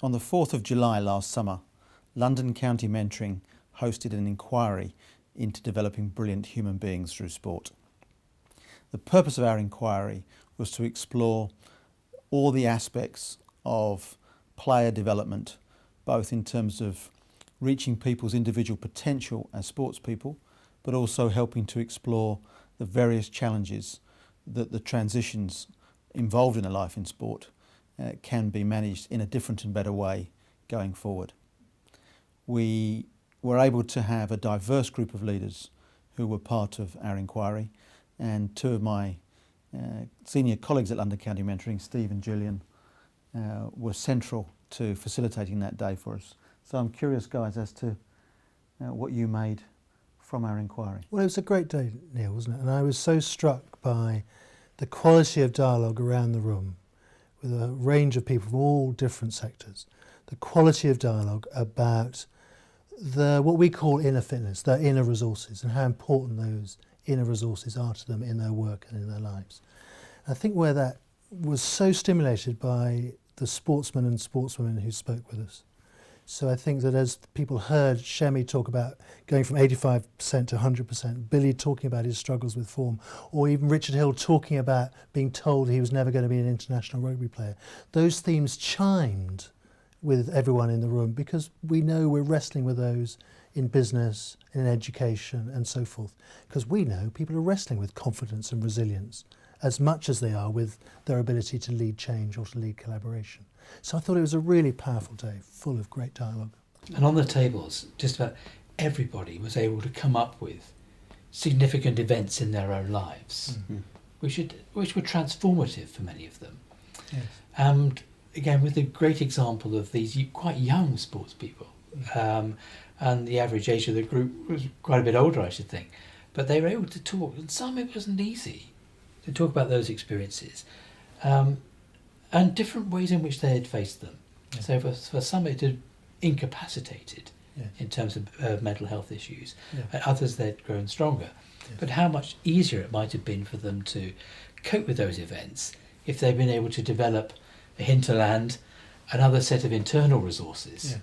On the 4th of July last summer, London County Mentoring hosted an inquiry into developing brilliant human beings through sport. The purpose of our inquiry was to explore all the aspects of player development, both in terms of reaching people's individual potential as sports people, but also helping to explore the various challenges that the transitions involved in a life in sport can be managed in a different and better way going forward. We were able to have a diverse group of leaders who were part of our inquiry, and two of my senior colleagues at London County Mentoring, Steve and Julian, were central to facilitating that day for us. So I'm curious, guys, as to what you made from our inquiry. Well, it was a great day, Neil, wasn't it? And I was so struck by the quality of dialogue around the room with a range of people from all different sectors. The quality of dialogue about what we call inner fitness, their inner resources, and how important those inner resources are to them in their work and in their lives. I think where that was so stimulated by the sportsmen and sportswomen who spoke with us. So I think that as people heard Shemi talk about going from 85% to 100%, Billy talking about his struggles with form, or even Richard Hill talking about being told he was never going to be an international rugby player, those themes chimed with everyone in the room, because we know we're wrestling with those in business, in education and so forth, because we know people are wrestling with confidence and resilience as much as they are with their ability to lead change or to lead collaboration. So I thought it was a really powerful day, full of great dialogue. And on the tables, just about everybody was able to come up with significant events in their own lives, which were transformative for many of them. Yes. And again, with a great example of these quite young sports people, and the average age of the group was quite a bit older, I should think, but they were able to talk, and some it wasn't easy to talk about those experiences, and different ways in which they had faced them. Yeah. So for some it had incapacitated Yes. in terms of mental health issues, Yeah. and others they'd grown stronger. Yes. But how much easier it might have been for them to cope with those events if they'd been able to develop a hinterland, another set of internal resources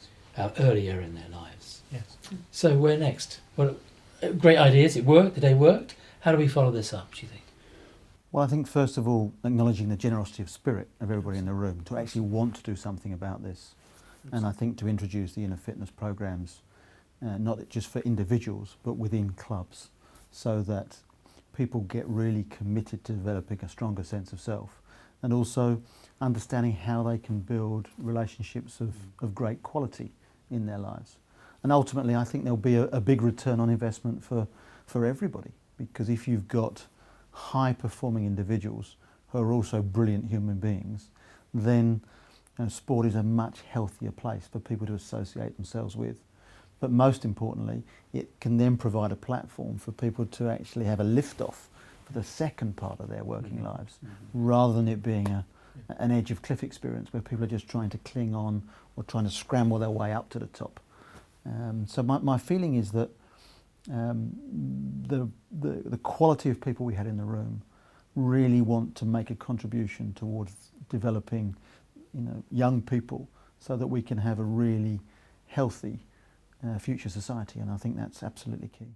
earlier in their lives. Yes. So where next? Well, great ideas. It worked. The day worked. How do we follow this up, do you think? Well, I think first of all, acknowledging the generosity of spirit of everybody in the room to actually want to do something about this. And I think to introduce the inner fitness programs, not just for individuals, but within clubs, so that people get really committed to developing a stronger sense of self, and also understanding how they can build relationships of great quality in their lives. And ultimately, I think there'll be a big return on investment for everybody, because if you've got high-performing individuals who are also brilliant human beings, then sport is a much healthier place for people to associate themselves with. But most importantly, it can then provide a platform for people to actually have a lift-off for the second part of their working lives, rather than it being an edge of cliff experience where people are just trying to cling on or trying to scramble their way up to the top. So my feeling is that the quality of people we had in the room really want to make a contribution towards developing, young people, so that we can have a really healthy future society, and I think that's absolutely key.